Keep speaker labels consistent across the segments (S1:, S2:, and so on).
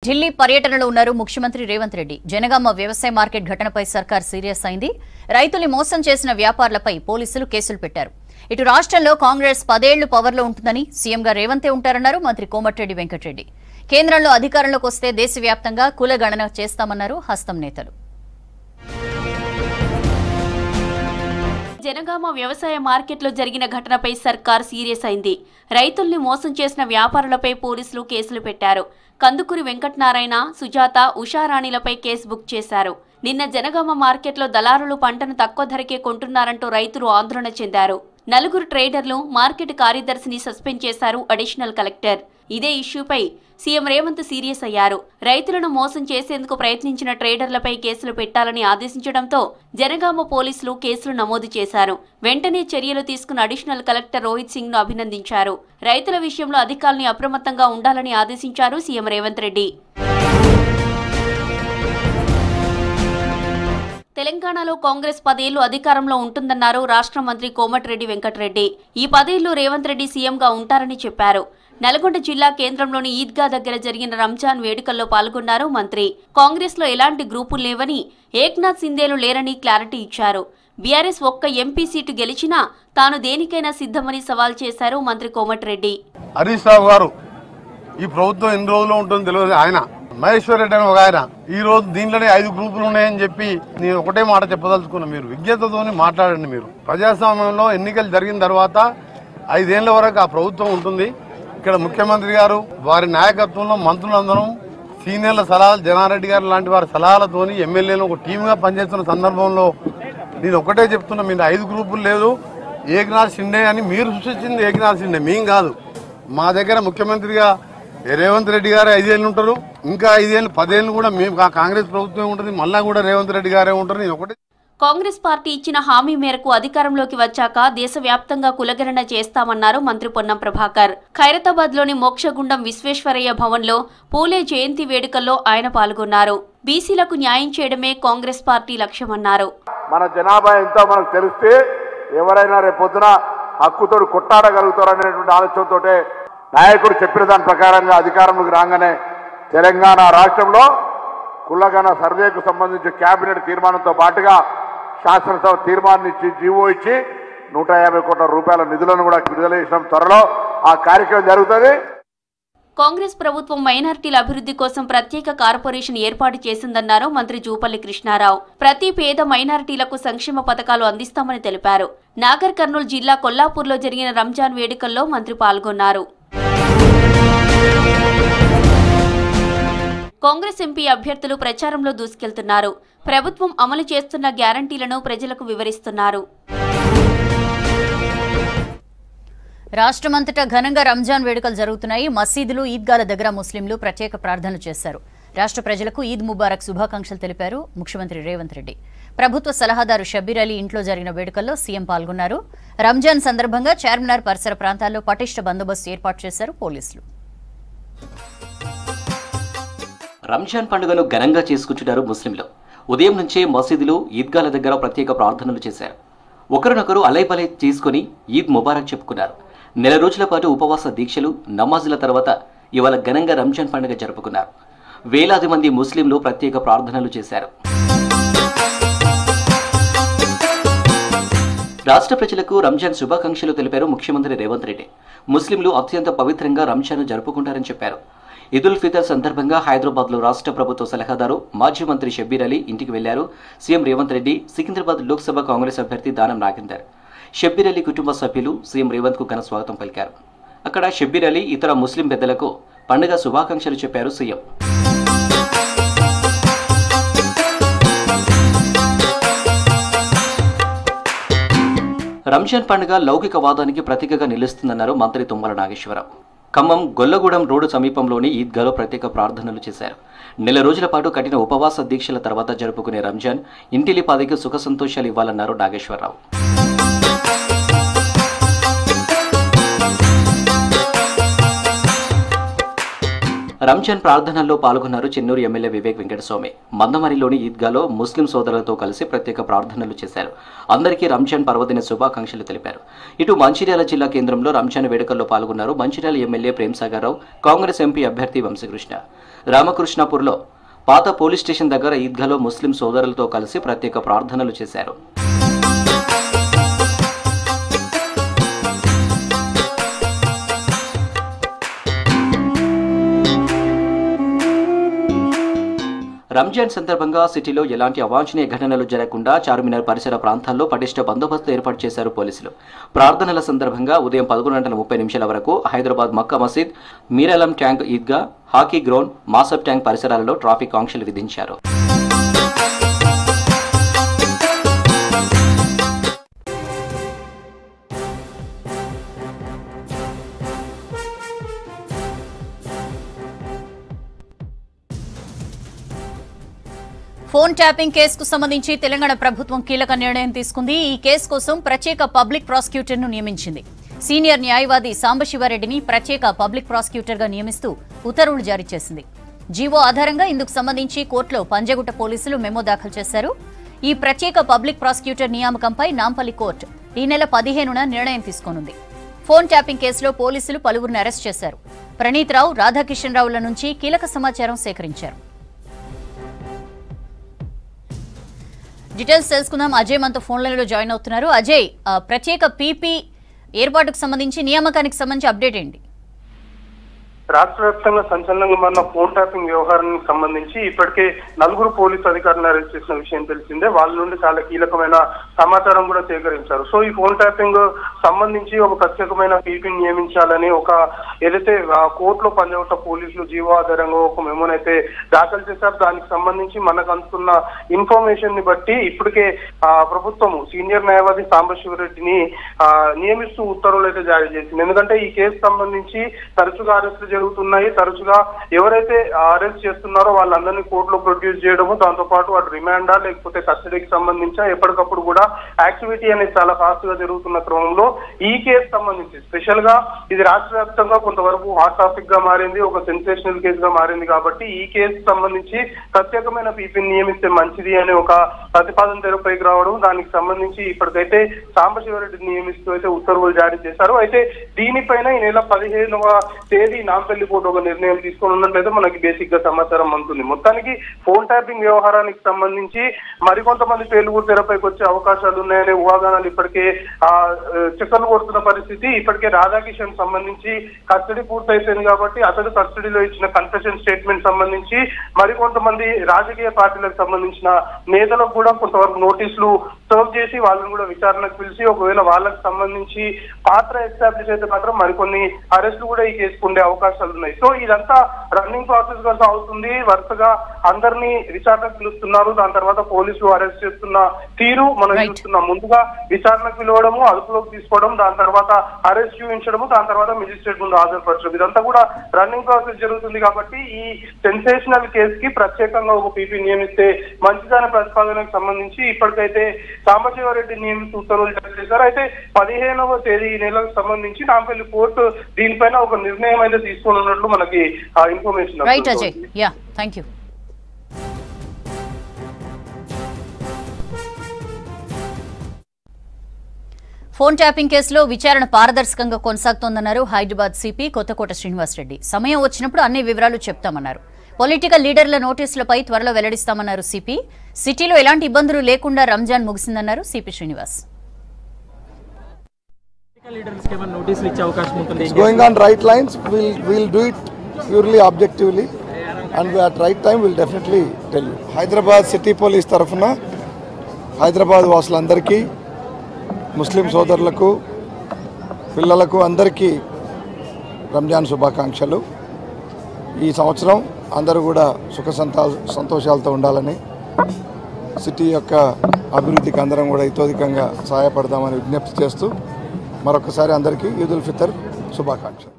S1: ఢిల్లీ పర్యటనలో ఉన్నారు ముఖ్యమంత్రి రేవంత్ రెడ్డి. జనగామ వ్యవసాయ మార్కెట్ ఘటనపై సర్కార్ సీరియస్ అయింది. రైతుల్ని మోసం చేసిన వ్యాపారులపై పోలీసులు కేసులు పెట్టారు. ఇటు రాష్ట్రంలో కాంగ్రెస్ 10 ఏళ్లు పవర్లో ఉంటుందని సీఎంగా రేవంతే ఉంటారన్నారు మంత్రి కోమటిరెడ్డి వెంకటరెడ్డి. కేంద్రంలో అధికారంలోకి వస్తే దేశవ్యాప్తంగా కుల గణన చేస్తామన్నారు హస్తం నేతలు.
S2: జనగామ వ్యవసాయ మార్కెట్లో జరిగిన ఘటనపై సర్కార్ సీరియస్ అయింది. రైతుల్ని మోసం చేసిన వ్యాపారులపై పోలీసులు కేసులు పెట్టారు. కందుకూరి వెంకటనారాయణ, సుజాత, ఉషారాణిలపై కేసు బుక్ చేశారు. నిన్న జనగామ మార్కెట్లో దళారులు పంటను తక్కువ ధరకే కొంటున్నారంటూ రైతులు ఆందోళన చెందారు. 4 ట్రేడర్లు, మార్కెట్ కార్యదర్శిని సస్పెండ్ చేశారు అడిషనల్ కలెక్టర్. ఇదే ఇష్యూపై సీఎం రేవంత్ సీరియస్ అయ్యారు. రైతులను మోసం చేసేందుకు ప్రయత్నించిన ట్రేడర్లపై కేసులు పెట్టాలని ఆదేశించడంతో జనగామ పోలీసులు కేసులు నమోదు చేశారు. వెంటనే చర్యలు తీసుకున్న అడిషనల్ కలెక్టర్ రోహిత్ సింగ్ ను అభినందించారు. రైతుల విషయంలో అధికారుల్ని అప్రమత్తంగా ఉండాలని ఆదేశించారు సీఎం రేవంత్ రెడ్డి. తెలంగాణలో కాంగ్రెస్ 10 ఏళ్లు అధికారంలో ఉంటుందన్నారు రాష్ట్ర మంత్రి కోమటిరెడ్డి వెంకటరెడ్డి. ఈ 10 ఏళ్లు రేవంత్ రెడ్డి సీఎంగా ఉంటారని చెప్పారు. నల్గొండ జిల్లా కేంద్రంలోని ఈద్గా దగ్గర జరిగిన రంజాన్ వేడుకల్లో పాల్గొన్నారు మంత్రి. కాంగ్రెస్ లో ఎలాంటి గ్రూపులు లేవని, ఏక్నాథ్ సింధేలు లేరని క్లారిటీ ఇచ్చారు. బీఆర్ఎస్ ఒక్క ఎంపీ సీటు గెలిచినా తాను దేనికైనా సిద్ధమని సవాల్ చేశారు మంత్రి కోమటిరెడ్డి.
S3: హరీష్ రావు గారు ఈ ప్రభుత్వం ఎన్ని రోజులు ఉంటుందో తెలియదు. ఆయన మహేశ్వర్ రెడ్డి అని ఒక ఆయన ఈ రోజు దీంట్లోనే 5 గ్రూపులు ఉన్నాయని చెప్పి నేను ఒకటే మాట చెప్పదలుచుకున్నా. మీరు విజ్ఞతతో మాట్లాడండి. మీరు ప్రజాస్వామ్యంలో ఎన్నికలు జరిగిన తర్వాత 5 ఏళ్ల వరకు ఆ ప్రభుత్వం ఉంటుంది. ఇక్కడ ముఖ్యమంత్రి గారు వారి నాయకత్వంలో మంత్రులందరం సీనియర్ల సలహాలు, జనారెడ్డి గారు లాంటి వారి సలహాలతోని ఎమ్మెల్యేలు ఒక టీమ్గా పనిచేస్తున్న సందర్భంలో నేను ఒకటే చెప్తున్నా, మీరు 5 గ్రూపులు లేదు, ఏకనాథ్ షిండే అని మీరు సృష్టించింది ఏకనాథ్ షిండే, మేం కాదు. మా దగ్గర ముఖ్యమంత్రిగా రేవంత్ రెడ్డి గారే 5 ఏళ్ళు ఉంటారు. ఇంకా 5 ఏళ్ళు 10 ఏళ్ళు కూడా మేము కాంగ్రెస్ ప్రభుత్వం ఉంటుంది. మళ్ళా కూడా రేవంత్ రెడ్డి గారే ఉంటారు. నేను ఒకటే
S2: కాంగ్రెస్ పార్టీ ఇచ్చిన హామీ మేరకు అధికారంలోకి వచ్చాక దేశవ్యాప్తంగా కులగణన చేస్తామన్నారు మంత్రి పొన్నం ప్రభాకర్. ఖైరతాబాద్ లోని మోక్షగుండం విశ్వేశ్వరయ్య భవన్ లో పూలే జయంతి వేడుకల్లో ఆయన పాల్గొన్నారు. బీసీలకు న్యాయం చేయడమే కాంగ్రెస్ పార్టీ లక్ష్యమన్నారు.
S4: మన జనాభా ఎంతో మనకు తెలిస్తే ఎవరైనా రేపొద్దున హక్కుతో కొట్టాడగలుగుతారనేటువంటి ఆలోచనతో నాయకుడు చెప్పిన దాని ప్రకారంగా అధికారంలోకి రాగానే తెలంగాణ రాష్ట్రంలో కులగణ సర్వేకు సంబంధించి కేబినెట్ తీర్మానంతో పాటుగా శాసనసభ తీర్మానం ఇచ్చి జీవో ఇచ్చి 150 కోట్ల రూపాయల నిధులను కూడా విడుదల చేసిన త్వరలో ఆ కార్యక్రమం జరుగుతుంది.
S2: కాంగ్రెస్ ప్రభుత్వం మైనారిటీల అభివృద్ధి కోసం ప్రత్యేక కార్పొరేషన్ ఏర్పాటు చేసిందన్నారు మంత్రి జూపల్లి కృష్ణారావు. ప్రతి పేద మైనారిటీలకు సంక్షేమ పథకాలు అందిస్తామని తెలిపారు. నాగర్ కర్నూలు జిల్లా కొల్లాపూర్లో జరిగిన రంజాన్ వేడుకల్లో మంత్రి పాల్గొన్నారు. కాంగ్రెస్ ఎంపీ అభ్యర్థులు ప్రచారంలో దూసుకెళ్తున్నారు. ప్రభుత్వం అమలు చేస్తున్న గ్యారంటీలను ప్రజలకు వివరిస్తున్నారు.
S1: రాష్ట్రమంతటా ఘనంగా రంజాన్ వేడుకలు జరుగుతున్నాయి. మసీదులు, ఈద్గాల దగ్గర ముస్లింలు ప్రత్యేక ప్రార్థనలు చేశారు. రాష్ట్ర ప్రజలకు ఈద్ ముబారక్ శుభాకాంక్షలు తెలిపారు ముఖ్యమంత్రి రేవంత్ రెడ్డి. ప్రభుత్వ సలహాదారు షబ్బీర్ అలీ ఇంట్లో జరిగిన వేడుకల్లో సీఎం పాల్గొన్నారు. రంజాన్ సందర్భంగా చార్మినార్ పరిసర ప్రాంతాల్లో పటిష్ట బందోబస్తు ఏర్పాటు చేశారు పోలీసులు.
S5: రంజాన్ పండుగను ఘనంగా చేసుకుంటున్నారు ముస్లింలు. ఉదయం నుంచే మసీదులు, ఈద్గాల దగ్గర ప్రత్యేక ప్రార్థనలు చేశారు. ఒకరినొకరు అలైబలై చేసుకుని ఈద్ ముబారక్ చెప్పుకున్నారు. 4 రోజుల పాటు ఉపవాస దీక్షలు, నమాజుల తర్వాత ఇవాళ ఘనంగా రంజాన్ పండుగ జరుపుకున్నారు. వేలాది మంది ముస్లింలు ప్రత్యేక ప్రార్థనలు చేశారు. రాష్ట్ర ప్రజలకు రంజాన్ శుభాకాంక్షలు తెలిపారు ముఖ్యమంత్రి రేవంత్ రెడ్డి. ముస్లింలు అత్యంత పవిత్రంగా రంజాన్ జరుపుకుంటారని చెప్పారు. ఈదుల్ ఫితర్ సందర్భంగా హైదరాబాద్లో రాష్ట్ర ప్రభుత్వ సలహాదారు మాజీ మంత్రి షబ్బీర్ అలీ ఇంటికి వెళ్లారు సీఎం రేవంత్ రెడ్డి. సికింద్రాబాద్ లోక్సభ కాంగ్రెస్ అభ్యర్థి దానం నాగేందర్, షబ్బీర్ అలీ కుటుంబ సభ్యులు సీఎం రేవంత్ కు ఘన స్వాగతం పలికారు. అక్కడ షబ్బీర్ అలీ ఇతర ముస్లిం పెద్దలకు పండుగ శుభాకాంక్షలు చెప్పారు సీఎం. రంజాన్ పండుగ లౌకికవాదానికి ప్రతీకగా నిలుస్తుందన్నారు మంత్రి తుమ్మల నాగేశ్వరరావు. ఖమ్మం గొల్లగూడెం రోడ్డు సమీపంలోని ఈద్గాలో ప్రత్యేక ప్రార్థనలు చేశారు. 4 రోజుల పాటు కఠిన ఉపవాస దీక్షల తర్వాత జరుపుకునే రంజాన్ ఇంటిలిపాదికి సుఖ సంతోషాలు ఇవ్వాలన్నారు నాగేశ్వరరావు. రంజాన్ ప్రార్థనల్లో పాల్గొన్నారు చెన్నూరు ఎమ్మెల్యే వివేక్ వెంకటస్వామి. మందమరిలోని ఈద్గాలో ముస్లిం సోదరులతో కలిసి ప్రత్యేక ప్రార్థనలు చేశారు. అందరికీ రంజాన్ పర్వదిన శుభాకాంక్షలు తెలిపారు. ఇటు మంచిర్యాల జిల్లా కేంద్రంలో రంజాన్ వేడుకల్లో పాల్గొన్నారు మంచిర్యాల ఎమ్మెల్యే ప్రేమ్సాగర్రావు, కాంగ్రెస్ ఎంపీ అభ్యర్థి వంశకృష్ణ. రామకృష్ణాపూర్లో పాత పోలీస్ స్టేషన్ దగ్గర ఈద్గాలో ముస్లిం సోదరులతో కలిసి ప్రత్యేక ప్రార్థనలు చేశారు. రంజాన్ సందర్భంగా సిటీలో ఎలాంటి అవాంఛనీయ ఘటనలు జరగకుండా చార్మినార్ పరిసర ప్రాంతాల్లో పటిష్ట బందోబస్తు ఏర్పాటు చేశారు పోలీసులు. ప్రార్థనల సందర్భంగా ఉదయం 11:30 వరకు Hyderabad Makkah Masjid, Miralam tank Eidgah, hockey ground, Masab tank పరిసరాలలో ట్రాఫిక్ ఆంక్షలు విధించారు.
S1: ఫోన్ ట్యాపింగ్ కేసుకు సంబంధించి తెలంగాణ ప్రభుత్వం కీలక నిర్ణయం తీసుకుంది. ఈ కేసు కోసం ప్రత్యేక పబ్లిక్ ప్రాసిక్యూటర్ను నియమించింది. సీనియర్ న్యాయవాది సాంబశివారెడ్డిని ప్రత్యేక పబ్లిక్ ప్రాసిక్యూటర్గా నియమిస్తూ ఉత్తర్వులు జారీ చేసింది. జీవో ఆధారంగా ఇందుకు సంబంధించి కోర్టులో పంజగుట్ట పోలీసులు మెమో దాఖలు చేశారు. ఈ ప్రత్యేక పబ్లిక్ ప్రాసిక్యూటర్ నియామకంపై నాంపల్లి కోర్టు ఈ నెల 15న నిర్ణయం తీసుకోనుంది. ఫోన్ ట్యాపింగ్ కేసులో పోలీసులు పలువురిని అరెస్ట్ చేశారు. ప్రణీత్ రావు, రాధాకిషన్ రావుల నుంచి కీలక సమాచారం సేకరించారు. డీటెయిల్స్ తెలుసుకుందాం. అజయ్ మనతో ఫోన్ లైన్లో జాయిన్ అవుతున్నారు. అజయ్, ప్రత్యేక పీపీ ఏర్పాటుకు సంబంధించి నియామకానికి సంబంధించి అప్డేట్ ఏంటి?
S6: రాష్ట్ర వ్యాప్తంగా సంచలనంగా మారిన ఫోన్ ట్యాపింగ్ వ్యవహారానికి సంబంధించి ఇప్పటికే 4 పోలీసు అధికారులను అరెస్ట్ చేసిన విషయం తెలిసిందే. వాళ్ళ నుండి చాలా కీలకమైన సమాచారం కూడా సేకరించారు. సో ఈ ఫోన్ ట్యాపింగ్ సంబంధించి ఒక ప్రత్యేకమైన పీపీని నియమించాలని ఏదైతే కోర్టులో పంజగుట్ట పోలీసులు జీవో ఆధారంగా ఒక మెమోనైతే దాఖలు చేశారు. దానికి సంబంధించి మనకు అందుతున్న ఇన్ఫర్మేషన్ ని బట్టి ఇప్పటికే ప్రభుత్వం సీనియర్ న్యాయవాది సాంబశివరెడ్డిని నియమిస్తూ ఉత్తర్వులు అయితే జారీ చేసింది. ఎందుకంటే ఈ కేసు సంబంధించి తరచుగా అరెస్టులు జరుగుతున్నాయి. తరచుగా ఎవరైతే అరెస్ట్ చేస్తున్నారో వాళ్ళందరినీ కోర్టులో ప్రొడ్యూస్ చేయడము, దాంతో పాటు అటు రిమాండా లేకపోతే కస్టడీకి సంబంధించి ఎప్పటికప్పుడు కూడా యాక్టివిటీ అనేది చాలా ఫాస్ట్ గా జరుగుతున్న క్రమంలో ఈ కేసు సంబంధించి స్పెషల్ గా ఇది రాష్ట్ర వ్యాప్తంగా కొంతవరకు హాట్ టాపిక్ గా మారింది, ఒక సెన్సేషనల్ కేసుగా మారింది. కాబట్టి ఈ కేసు సంబంధించి ప్రత్యేకమైన పీపీని నియమిస్తే మంచిది అనే ఒక ప్రతిపాదన తెరపైకి రావడం, దానికి సంబంధించి ఇప్పటికైతే సాంబశివరెడ్డిని నియమిస్తూ అయితే ఉత్తర్వులు జారీ చేశారు. అయితే దీనిపైన ఈ నెల 15వ తేదీ నాంపల్లి కోర్టు ఒక నిర్ణయం తీసుకొని ఉన్నట్లయితే మనకి బేసిక్ గా సమాచారం అందుతుంది. మొత్తానికి ఫోన్ ట్యాపింగ్ వ్యవహారానికి సంబంధించి మరికొంతమంది పేర్లు కూడా తెరపైకి వచ్చే అవకాశాలు ఉన్నాయనే ఊహాగానాలు ఇప్పటికే చక్కర్లు కొడుతున్న పరిస్థితి. ఇప్పటికే రాధాకిషన్ సంబంధించి కస్టడీ పూర్తయిపోయింది కాబట్టి అతడు కస్టడీలో ఇచ్చిన కన్ఫెషన్ స్టేట్మెంట్ సంబంధించి మరికొంతమంది రాజకీయ పార్టీలకు సంబంధించిన నేతలకు కూడా కొంతవరకు నోటీసులు సర్వ్ చేసి వాళ్ళని కూడా విచారణకు పిలిచి ఒకవేళ వాళ్ళకి సంబంధించి పాత్ర ఎస్టాబ్లిష్ అయితే మాత్రం మరికొన్ని అరెస్టులు కూడా ఈ కేసుకు ఉండే అవకాశాలు ఉన్నాయి. సో ఇదంతా రన్నింగ్ ప్రాసెస్ గా అవుతుంది. వరుసగా అందరినీ విచారణకు పిలుస్తున్నారు. దాని తర్వాత పోలీసులు అరెస్ట్ చేస్తున్న తీరు మనం చూస్తున్నాం. ముందుగా విచారణకు పిలవడము, అదుపులోకి తీసుకోవడం, దాని తర్వాత అరెస్ట్ చూపించడము, దాని తర్వాత మెజిస్ట్రేట్ ముందు హాజరుపరచడం, ఇదంతా కూడా రన్నింగ్ ప్రాసెస్ జరుగుతుంది. కాబట్టి ఈ సెన్సేషనల్ కేసు కి ప్రత్యేకంగా ఒక పీపీ నియమిస్తే మంచిదనే ప్రతిపాదనకు సంబంధించి ఇప్పటికైతే సాంబశివరెడ్డి నియమిస్తూ ఉత్తర్వులు జారీ చేశారు. అయితే 15వ తేదీ ఈ నెలకు సంబంధించి నాంపల్లి కోర్టు దీనిపైన ఒక నిర్ణయం అయితే తీసుకొని ఉన్నట్లు మనకి information.
S1: Right Ajay, yeah, thank you. Phone tapping కేసులో విచారణ పారదర్శకంగా కొనసాగుతోందన్నారు హైదరాబాద్ సిపి కొత్తకోట శ్రీనివాసరెడ్డి. సమయం వచ్చినప్పుడు అన్ని వివరాలు చెప్తామన్నారు. పొలిటికల్ లీడర్ల నోటీసులపై త్వరలో వెల్లడిస్తామన్నారు సిపి. సిటీలో ఎలాంటి ఇబ్బందులు లేకుండా రంజాన్ ముగిసిందన్నారు CP Srinivas.
S7: Going on right lines, we'll do it purely objectively and at right time we'll definitely tell you. Hyderabad City Police tarafuna Hyderabad వాసులందరికీ, ముస్లిం సోదరులకు, పిల్లలకు అందరికీ రంజాన్ శుభాకాంక్షలు. ఈ సంవత్సరం అందరూ కూడా సుఖ సంతోషాలతో ఉండాలని, సిటీ యొక్క అభివృద్ధికి అందరం కూడా ఇతోధికంగా సహాయపడదామని విజ్ఞప్తి చేస్తూ మరొకసారి అందరికీ ఈద్ ఉల్ ఫితర్ శుభాకాంక్షలు.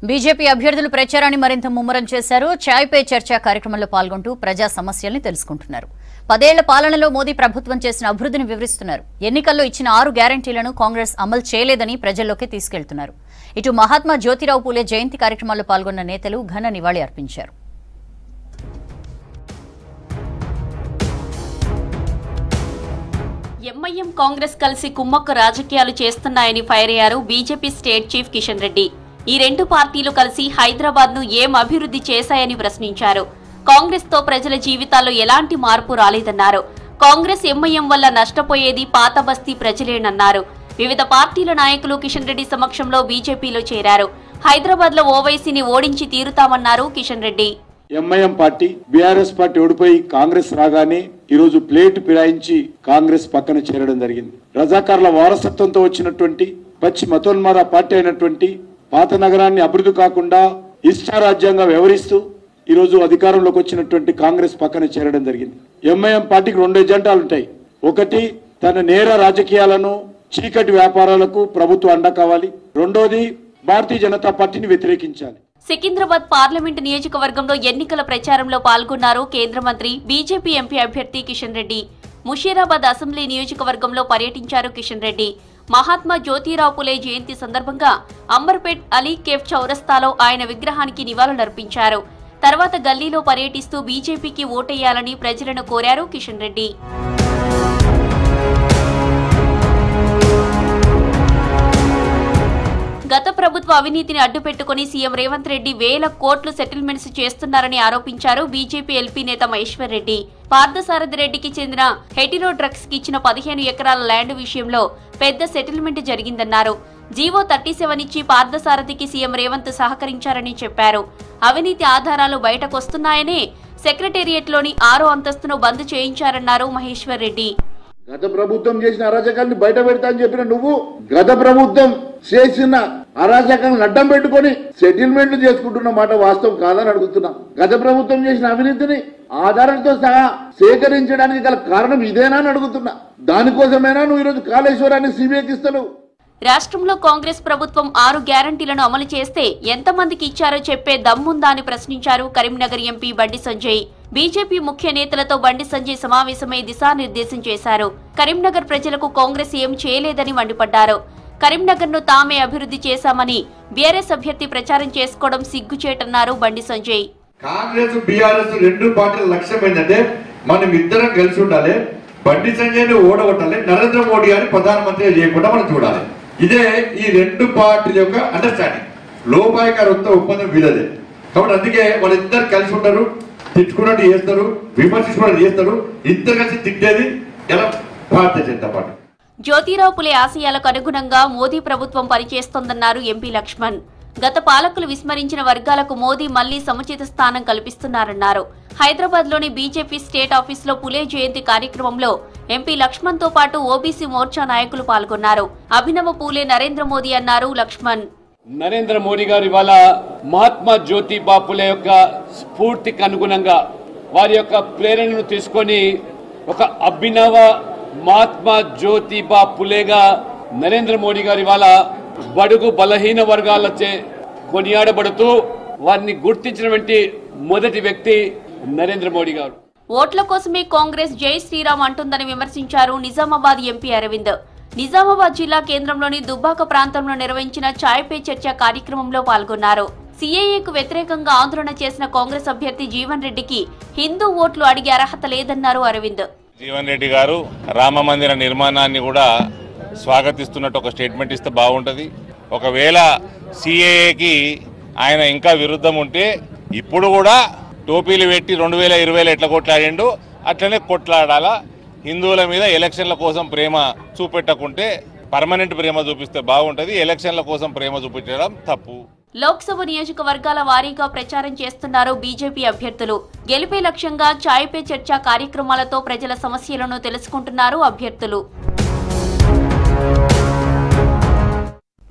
S1: బీజేపీ అభ్యర్థులు ప్రచారాన్ని మరింత ముమ్మరం చేశారు. చాయ్ పే చర్చ కార్యక్రమంలో పాల్గొంటూ ప్రజా సమస్యల్ని తెలుసుకుంటున్నారు. 10 ఏళ్ల పాలనలో మోదీ ప్రభుత్వం చేసిన అభివృద్ధిని వివరిస్తున్నారు. ఎన్నికల్లో ఇచ్చిన 6 గ్యారంటీలను కాంగ్రెస్ అమలు చేయలేదని ప్రజల్లోకి తీసుకెళ్తున్నారు. ఇటు మహాత్మా జ్యోతిరావు పూలే జయంతి కార్యక్రమాల్లో పాల్గొన్న నేతలు ఘన నివాళి అర్పించారు.
S2: ఎంఐఎం కాంగ్రెస్ కలిసి కుమ్మక్కు రాజకీయాలు చేస్తున్నాయని ఫైర్ అయ్యారు BJP state chief Kishan Reddy. ఈ 2 పార్టీలు కలిసి హైదరాబాద్ ను ఏం అభివృద్ధి చేశాయని ప్రశ్నించారు. కాంగ్రెస్ తో ప్రజల జీవితాల్లో ఎలాంటి మార్పు రాలేదన్నారు. కాంగ్రెస్ ఎంఐఎం వల్ల నష్టపోయేది పాత బస్తీ ప్రజలేనన్నారు. వివిధ పార్టీల నాయకులు కిషన్ రెడ్డి సమక్షంలో బీజేపీలో చేరారు. హైదరాబాద్ లో ఓవైసీని ఓడించి తీరుతామన్నారు Kishan Reddy.
S8: MIM party BRS party ఓడిపోయి కాంగ్రెస్ రాగానే ఈ రోజు ప్లేట్ ఫిరాయించి కాంగ్రెస్ పక్కన చేరడం జరిగింది. రజాకార్ల వారసత్వంతో వచ్చినటువంటి పచ్చి మతోన్మాద పార్టీ అయినటువంటి పాత నగరాన్ని అభివృద్ధి కాకుండా ఇష్టారాజ్యంగా వ్యవహరిస్తూ ఈ రోజు అధికారంలోకి వచ్చినటువంటి కాంగ్రెస్ పక్కన చేరడం జరిగింది. ఎంఐఎం పార్టీకి 2 ఎజెండాలు ఉంటాయి. ఒకటి, తన నేర రాజకీయాలను చీకటి వ్యాపారాలకు ప్రభుత్వం అండ కావాలి. రెండోది, భారతీయ జనతా పార్టీని వ్యతిరేకించాలి.
S2: సికింద్రాబాద్ పార్లమెంటు నియోజకవర్గంలో ఎన్నికల ప్రచారంలో పాల్గొన్నారు కేంద్ర మంత్రి బీజేపీ ఎంపీ అభ్యర్థి కిషన్ రెడ్డి. ముషీరాబాద్ అసెంబ్లీ నియోజకవర్గంలో పర్యటించారు కిషన్ రెడ్డి. మహాత్మా జ్యోతిరావు పులే జయంతి సందర్భంగా అంబర్పేట్ అలీ కేఫ్ చౌరస్తాలో ఆయన విగ్రహానికి నివాళులర్పించారు. తర్వాత గల్లీలో పర్యటిస్తూ బీజేపీకి ఓటేయాలని ప్రజలను కోరారు కిషన్ రెడ్డి. గత ప్రభుత్వ అవినీతిని అడ్డుపెట్టుకుని సీఎం రేవంత్ రెడ్డి వేల కోట్లు సెటిల్మెంట్స్ చేస్తున్నారని ఆరోపించారు బీజేపీ ఎల్పీ నేత మహేశ్వర్ రెడ్డి. పార్థసారథి రెడ్డికి చెందిన హెటిరో డ్రగ్స్ కి ఇచ్చిన 15 ఎకరాల ల్యాండ్ విషయంలో పెద్ద సెటిల్మెంట్ జరిగిందన్నారు. జీవో 37 ఇచ్చి పార్థసారథికి సీఎం రేవంత్ సహకరించారని చెప్పారు. అవినీతి ఆధారాలు బయటకొస్తున్నాయని సెక్రటేరియట్లోని 6వ అంతస్తును బంద్ చేయించారన్నారు మహేశ్వర్ రెడ్డి.
S4: గత ప్రభుత్వం చేసిన అరాచకాన్ని బయట పెడతా అని చెప్పిన నువ్వు గత ప్రభుత్వం చేసిన అరాచకాలను అడ్డం పెట్టుకుని సెటిల్మెంట్లు చేసుకుంటున్న మాట వాస్తవం కాదని అడుగుతున్నా. గత ప్రభుత్వం చేసిన అవినీతిని ఆధారాలతో సహా సేకరించడానికి గల కారణం ఇదేనా అని అడుగుతున్నా. దానికోసమైనా నువ్వు ఈరోజు కాళేశ్వరాన్ని సిబిఐకి ఇస్తావు.
S2: రాష్ట్రంలో కాంగ్రెస్ ప్రభుత్వం 6 గ్యారంటీలను అమలు చేస్తే ఎంతమందికి ఇచ్చారో చెప్పే దమ్ముందా అని ప్రశ్నించారు కరీంనగర్ ఎంపీ బండి సంజయ్. బీజేపీ ముఖ్య నేతలతో బండి సంజయ్ సమావేశమై దిశానిర్దేశం చేశారు. కరీంనగర్ ప్రజలకు కాంగ్రెస్ ఏం చేయలేదని మండిపడ్డారు. కరీంనగర్ ను తామే అభివృద్ధి చేశామని బీఆర్ఎస్ అభ్యర్థి ప్రచారం చేసుకోవడం సిగ్గుచేటన్నారు బండి సంజయ్.
S9: కాంగ్రెస్ బీఆర్ఎస్ 2 పార్టీల లక్ష్యం ఏంటంటే మనం ఇద్దరం కలిసి ఉండాలి, బండి సంజయ్ ని ఓడగొట్టాలి, నరేంద్ర మోడీ గారిని ప్రధానమంత్రి చేయకుండా మనం చూడాలి. ఇదే ఈ 2 పార్టీల యొక్క అండర్స్టాండింగ్. లోపాయకారత్వ ఒప్పందం వీలదే. కాబట్టి అందుకే వాళ్ళిద్దరు కలిసి ఉంటారు, తిట్టుకున్నట్టు చేస్తారు, విమర్శించుకున్నట్టు చేస్తారు. ఇద్దరు కలిసి తిట్టేది ఎలా భారతీయ జనతా పార్టీ.
S2: జ్యోతిరావు పులే ఆశయాలకు అనుగుణంగా మోదీ ప్రభుత్వం పనిచేస్తోందన్నారు ఎంపీ లక్ష్మణ్. గత పాలకులు విస్మరించిన వర్గాలకు మోదీ మళ్లీ సముచిత స్థానం కల్పిస్తున్నారన్నారు. హైదరాబాద్ లోని బీజేపీ స్టేట్ ఆఫీసులో పులే జయంతి కార్యక్రమంలో ఎంపీ లక్ష్మణ్ తో పాటు ఓబీసీ మోర్చా నాయకులు పాల్గొన్నారు. అభినవ పూలే నరేంద్ర మోదీ అన్నారు లక్ష్మణ్.
S10: నరేంద్ర మోడీ గారు ఇవాళ మహాత్మా జ్యోతిబా పులే యొక్క స్ఫూర్తికి అనుగుణంగా వారి యొక్క ప్రేరణను తీసుకొని ఒక అభినవ మహాత్మా జ్యోతిబా పులేగా నరేంద్ర మోడీ గారు ఇవాళ బడుగు బలహీన వర్గాలచే కొనియాడబడుతూ వారిని గుర్తించినటువంటి మొదటి వ్యక్తి నరేంద్ర మోడీ గారు.
S2: ఓట్ల కోసమే కాంగ్రెస్ జై శ్రీరామ్ అంటుందని విమర్శించారు నిజామాబాద్ ఎంపీ అరవింద్. నిజామాబాద్ జిల్లా కేంద్రంలోని దుబ్బాక ప్రాంతంలో నిర్వహించిన చాయ్ పే చర్చ కార్యక్రమంలో పాల్గొన్నారు. సీఏఏకు వ్యతిరేకంగా ఆందోళన చేసిన కాంగ్రెస్ అభ్యర్థి జీవన్ రెడ్డికి హిందూ ఓట్లు అడిగే అర్హత లేదన్నారు అరవింద్.
S11: జీవన్ రెడ్డి గారు రామ మందిర నిర్మాణాన్ని కూడా స్వాగతిస్తున్నట్టు ఒక స్టేట్మెంట్ ఇస్తే బాగుంటుంది. ఒకవేళ సీఏఏకి ఆయన ఇంకా విరుద్ధం ఉంటే ఇప్పుడు కూడా టోపీలు పెట్టి 2020 ఎట్లా కొట్లాడిండు అట్లనే కొట్లాడాలా. హిందువుల మీద ఎలక్షన్ల కోసం ప్రేమ చూపెట్టకుంటే పర్మనెంట్ ప్రేమ చూపిస్తే బాగుంటుంది. ఎలక్షన్ల కోసం ప్రేమ చూపించడం తప్పు.
S2: లోక్సభ నియోజకవర్గాల వారీగా ప్రచారం చేస్తున్నారు బీజేపీ అభ్యర్థులు. గెలిపే లక్ష్యంగా చాయ్ పే చర్చ కార్యక్రమాలతో ప్రజల సమస్యలను తెలుసుకుంటున్నారు అభ్యర్థులు.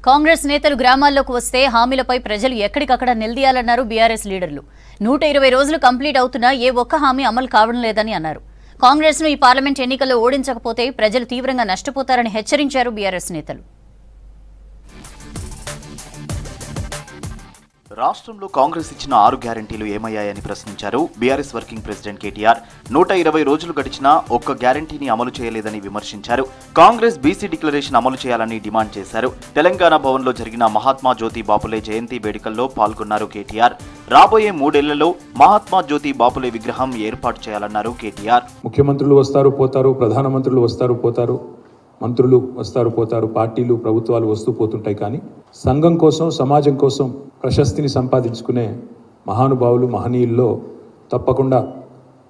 S1: కాంగ్రెస్ నేతలు గ్రామాల్లోకి వస్తే హామీలపై ప్రజలు ఎక్కడికక్కడ నిలదీయాలన్నారు బీఆర్ఎస్ లీడర్లు. 120 రోజులు కంప్లీట్ అవుతున్నా ఏ ఒక్క హామీ అమలు కావడం లేదని అన్నారు. కాంగ్రెస్ ను ఈ పార్లమెంట్ ఎన్నికల్లో ఓడించకపోతే ప్రజలు తీవ్రంగా నష్టపోతారని హెచ్చరించారు బీఆర్ఎస్ నేతలు.
S12: రాష్ట్రంలో కాంగ్రెస్ ఇచ్చిన 6 గ్యారెంటీలు ఏమయ్యాయని ప్రశ్నించారు బీఆర్ఎస్ వర్కింగ్ ప్రెసిడెంట్ కేటీఆర్. 120 రోజులు గడిచినా ఒక్క గ్యారెంటీని అమలు చేయలేదని విమర్శించారు. కాంగ్రెస్ బీసీ డిక్లరేషన్ అమలు చేయాలని డిమాండ్ చేశారు. తెలంగాణ భవన్లో జరిగిన మహాత్మా జ్యోతి బాపులే జయంతి వేడుకల్లో పాల్గొన్నారు కేటీఆర్. రాబోయే 3 ఏళ్లలో మహాత్మా జ్యోతి బాపులే విగ్రహం ఏర్పాటు చేయాలన్నారు కేటీఆర్.
S13: ముఖ్యమంత్రులు వస్తారు పోతారు, ప్రధానమంత్రులు వస్తారు పోతారు, మంత్రులు వస్తారు పోతారు, పార్టీలు ప్రభుత్వాలు వస్తూ పోతుంటాయి. కానీ సంఘం కోసం, సమాజం కోసం ప్రశస్తిని సంపాదించుకునే మహానుభావులు, మహనీయుల్లో తప్పకుండా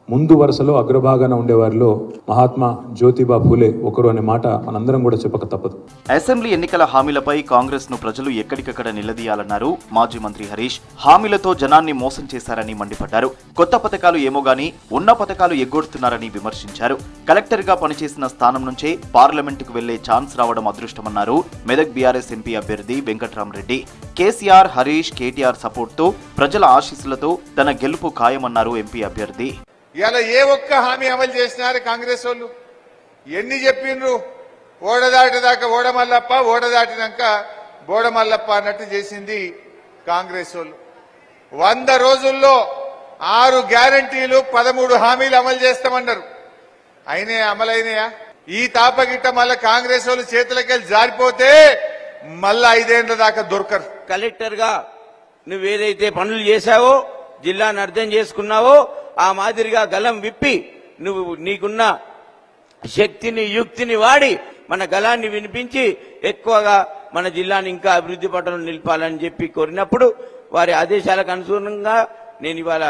S13: ముందు వరుసలో అగ్రభాగాన ఉండేవారిలో మహాత్మా జ్యోతిబా ఫూలే ఒకరు అనే మాట మనందరం కూడా చెప్పక తప్పదు.
S12: అసెంబ్లీ ఎన్నికల హామీలపై కాంగ్రెస్ ను ప్రజలు ఎక్కడికక్కడ నిలదీయాలన్నారు మాజీ మంత్రి హరీష్. హామీలతో జనాన్ని మోసం చేశారని మండిపడ్డారు. కొత్త పథకాలు ఏమో గానీ ఉన్న పథకాలు ఎగ్గొడుతున్నారని విమర్శించారు. కలెక్టర్ గా పనిచేసిన స్థానం నుంచే పార్లమెంటుకు వెళ్లే ఛాన్స్ రావడం అదృష్టమన్నారు మెదక్ బీఆర్ఎస్ ఎంపీ అభ్యర్థి వెంకట్రామరెడ్డి. కేసీఆర్, హరీష్, కేటీఆర్ సపోర్ట్ తో ప్రజల ఆశీస్సులతో తన గెలుపు ఖాయమన్నారు ఎంపీ అభ్యర్థి.
S14: ఇలా ఏ ఒక్క హామీ అమలు చేసినారు కాంగ్రెస్ వాళ్ళు? ఎన్ని చెప్పిండ్రు? ఓడదాటిదాకా ఓడమల్లప్ప, ఓడదాటినాక బోడమల్లప్ప అన్నట్టు చేసింది కాంగ్రెస్ వాళ్ళు. 100 రోజుల్లో 6 గ్యారంటీలు, 13 హామీలు అమలు చేస్తామన్నారు. అయినాయా? అమలైనయా? ఈ తాపగిట్ట మళ్ళా కాంగ్రెస్ వాళ్ళు చేతులకెళ్ళి జారిపోతే మళ్ళా 5 ఏళ్ల దాకా దొరకరు.
S15: కలెక్టర్ గా నువ్వేదైతే పనులు చేశావో, జిల్లాను అర్థం చేసుకున్నావో, ఆ మాదిరిగా గలం విప్పి నువ్వు నీకున్న శక్తిని, యుక్తిని వాడి మన గలాన్ని వినిపించి ఎక్కువగా మన జిల్లాని ఇంకా అభివృద్ధి పటంలో నిలపాలని చెప్పి కోరినప్పుడు వారి ఆదేశాలకు అనుగుణంగా నేను ఇవాళ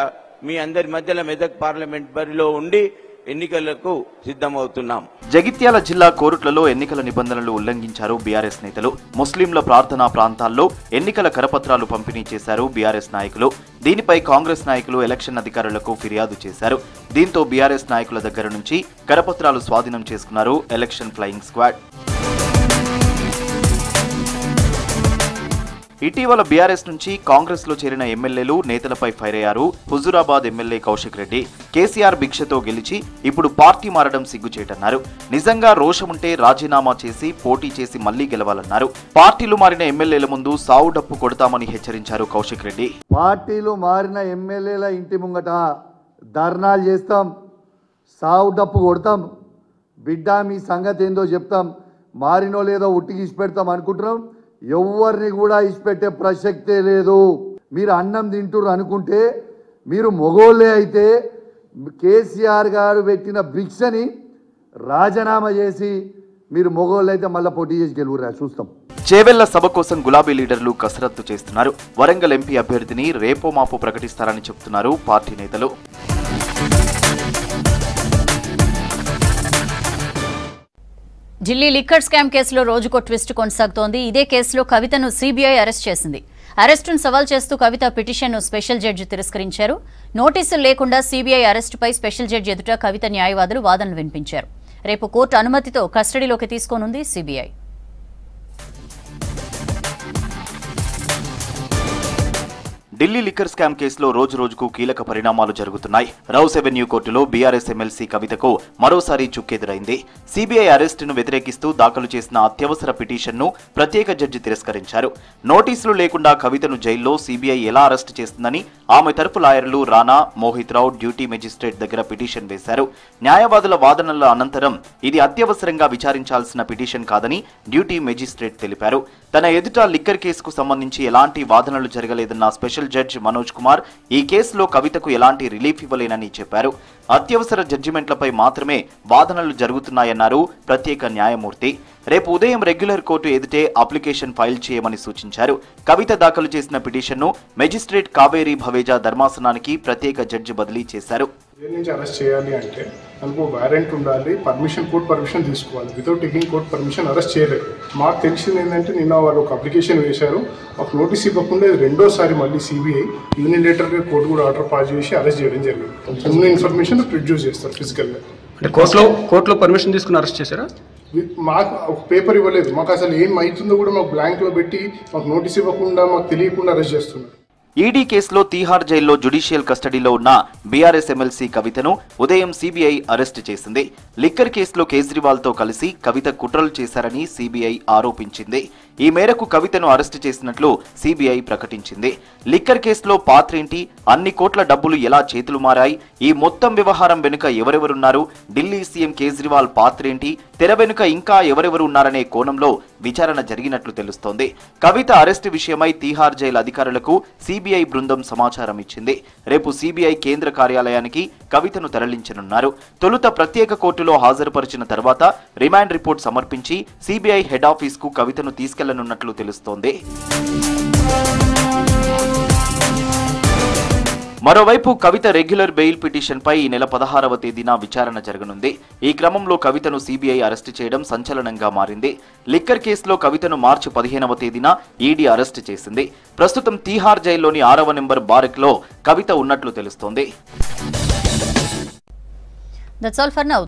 S15: మీ అందరి మధ్యలో మెదక్ పార్లమెంట్ బరిలో ఉండి ఎన్నికలకు సిద్ధమవుతున్నాం.
S12: జగిత్యాల జిల్లా కోరుట్లలో ఎన్నికల నిబంధనలు ఉల్లంఘించారు బీఆర్ఎస్ నేతలు. ముస్లింల ప్రార్థనా ప్రాంతాల్లో ఎన్నికల కరపత్రాలు పంపిణీ చేశారు బీఆర్ఎస్ నాయకులు. దీనిపై కాంగ్రెస్ నాయకులు ఎలక్షన్ అధికారులకు ఫిర్యాదు చేశారు. దీంతో బీఆర్ఎస్ నాయకుల దగ్గర నుంచి కరపత్రాలు స్వాధీనం చేసుకున్నారు ఎలక్షన్ ఫ్లయింగ్ స్క్వాడ్. ఇటీవల బీఆర్ఎస్ నుంచి కాంగ్రెస్ లో చేరిన ఎమ్మెల్యేలు, నేతలపై ఫైర్ అయ్యారు. హుజూరాబాద్ ఎమ్మెల్యే కౌశిక్ రెడ్డి కేసీఆర్ భిక్షతో గెలిచి ఇప్పుడు పార్టీ మారడం సిగ్గుచేటన్నారు. నిజంగా రోషముంటే రాజీనామా చేసి పోటీ చేసి మళ్లీ గెలవాలన్నారు. పార్టీలు మారిన ఎమ్మెల్యేల ముందు సావు డప్పు కొడతామని హెచ్చరించారు కౌశిక్ రెడ్డి.
S7: పార్టీలు మారిన ఎమ్మెల్యేల ఇంటి ముంగట ధర్నాలు చేస్తాం, సావు డప్పు కొడతాం, బిడ్డ మీ సంగతి ఏందో చెప్తాం, మారినో లేదో ఉట్టికి ఇచ్చిపెడతాం అనుకుంటున్నాం. ఎవరిని కూడా ఇచ్చిపెట్టే ప్రసక్తే లేదు. మీరు అన్నం తింటురు అనుకుంటే మీరు మొగోళ్ళే అయితే కేసీఆర్ గారు పెట్టిన భిక్షని రాజీనామా చేసి మీరు మొగోళ్ళు అయితే మళ్ళీ పోటీ చేసి గెలువురా చూస్తాం.
S12: చేవెళ్ల సభ కోసం గులాబీ లీడర్లు కసరత్తు చేస్తున్నారు. వరంగల్ ఎంపీ అభ్యర్థిని రేపో మాపో ప్రకటిస్తారని చెబుతున్నారు పార్టీ నేతలు.
S1: ఢిల్లీ లిక్కర్ స్కామ్ కేసులో రోజుకో ట్విస్ట్ కొనసాగుతోంది. ఇదే కేసులో కవితను సీబీఐ అరెస్ట్ చేసింది. అరెస్టును సవాల్ చేస్తూ కవిత పిటిషన్ను స్పెషల్ జడ్జి తిరస్కరించారు. నోటీసులు లేకుండా సీబీఐ అరెస్టుపై స్పెషల్ జడ్జి ఎదుట కవిత న్యాయవాదులు వాదనలు వినిపించారు. రేపు కోర్టు అనుమతితో కస్టడీలోకి తీసుకోనుంది సీబీఐ.
S12: ఢిల్లీ లిక్కర్ స్కామ్ కేసులో రోజు రోజుకు కీలక పరిణామాలు జరుగుతున్నాయి. రౌస్ ఎవెన్యూ కోర్టులో బీఆర్ఎస్ ఎమ్మెల్సీ కవితకు మరోసారి చుక్కెదురైంది. సీబీఐ అరెస్టును వ్యతిరేకిస్తూ దాఖలు చేసిన అత్యవసర పిటిషన్ను ప్రత్యేక జడ్జి తిరస్కరించారు. నోటీసులు లేకుండా కవితను జైల్లో సీబీఐ ఎలా అరెస్టు చేస్తుందని ఆమె తరపు లాయర్లు రానా, మోహిత్ రావు డ్యూటీ మెజిస్ట్రేట్ దగ్గర పిటిషన్ వేశారు. న్యాయవాదుల వాదనల అనంతరం ఇది అత్యవసరంగా విచారించాల్సిన పిటిషన్ కాదని డ్యూటీ మెజిస్ట్రేట్ తెలిపారు. తన ఎదుట లిక్కర్ కేసుకు సంబంధించి ఎలాంటి వాదనలు జరగలేదన్న స్పెషల్ జడ్జి మనోజ్ కుమార్ ఈ కేసులో కవితకు ఎలాంటి రిలీఫ్ ఇవ్వలేనని చెప్పారు. అత్యవసర జడ్జిమెంట్లపై మాత్రమే వాదనలు జరుగుతున్నాయన్నారు ప్రత్యేక న్యాయమూర్తి. రేపు ఉదయం రెగ్యులర్ కోర్టు ఎదుటే అప్లికేషన్ ఫైల్ చేయమని సూచించారు. కవిత దాఖలు చేసిన పిటిషన్ను మెజిస్ట్రేట్ కావేరీ భవేజా ధర్మాసనానికి ప్రత్యేక జడ్జి బదిలీ చేశారు.
S16: నుంచి అరెస్ట్ చేయాలి అంటే మనకు వారెంట్ ఉండాలి, కోర్టు పర్మిషన్ తీసుకోవాలి. Without taking court permission arrest చేయలేరు. మాకు తెలిసింది ఏంటంటే నిన్న వాళ్ళు ఒక అప్లికేషన్ వేశారు, ఒక నోటీస్ ఇవ్వకుండా రెండోసారి మళ్ళీ సిబిఐ యూనిలేటర్గా కోర్టు కూడా ఆర్డర్ పాస్ చేసి అరెస్ట్ చేయడం జరిగింది. ఉన్న ఇన్ఫర్మేషన్ ప్రొడ్యూస్ చేస్తారు ఫిజికల్గా.
S17: కోర్టులో పర్మిషన్ తీసుకుని అరెస్ట్ చేశారా?
S16: మాకు ఒక పేపర్ ఇవ్వలేదు. మాకు అసలు ఏం అవుతుందో కూడా మాకు బ్లాంక్లో పెట్టి మాకు నోటీస్ ఇవ్వకుండా మాకు తెలియకుండా అరెస్ట్ చేస్తున్నారు.
S12: ఈడీ కేసులో తీహార్ జైల్లో జ్యుడిషియల్ కస్టడీలో ఉన్న బీఆర్ఎస్ ఎమ్మెల్సీ కవితను ఉదయం సీబీఐ అరెస్టు చేసింది. లిక్కర్ కేసులో కేజ్రీవాల్తో కలిసి కవిత కుట్రలు చేశారని సీబీఐ ఆరోపించింది. ఈ మేరకు కవితను అరెస్టు చేసినట్లు సిబిఐ ప్రకటించింది. లిక్కర్ కేసులో పాత్రేంటి, అన్ని కోట్ల డబ్బులు ఎలా చేతులు మారాయి, ఈ మొత్తం వ్యవహారం వెనుక ఎవరెవరున్నారు, ఢిల్లీ సీఎం కేజ్రీవాల్ పాత్రేంటి, తెర వెనుక ఇంకా ఎవరెవరు ఉన్నారనే కోణంలో విచారణ జరిగినట్లు తెలుస్తోంది. కవిత అరెస్టు విషయమై తీహార్ జైలు అధికారులకు సిబిఐ బృందం సమాచారం ఇచ్చింది. రేపు సిబిఐ కేంద్ర కార్యాలయానికి కవితను తరలించనున్నారు. తొలుత ప్రత్యేక కోర్టులో హాజరుపరిచిన తర్వాత రిమాండ్ రిపోర్ట్ సమర్పించి సిబిఐ హెడ్ ఆఫీస్ కు కవితను తీసుకెళ్లనున్నట్లు తెలుస్తోంది. మరోవైపు కవిత రెగ్యులర్ బెయిల్ పిటిషన్ పై ఈ నెల 16వ తేదీన విచారణ జరగనుంది. ఈ క్రమంలో కవితను సిబిఐ అరెస్టు చేయడం సంచలనంగా మారింది. లిక్కర్ కేసులో కవితను మార్చి 15వ తేదీన ఈడీ అరెస్టు చేసింది. ప్రస్తుతం తీహార్ జైల్లోని 6వ నెంబర్ బారక్ లో కవిత ఉన్నట్లు తెలుస్తోంది.
S1: That's all for now.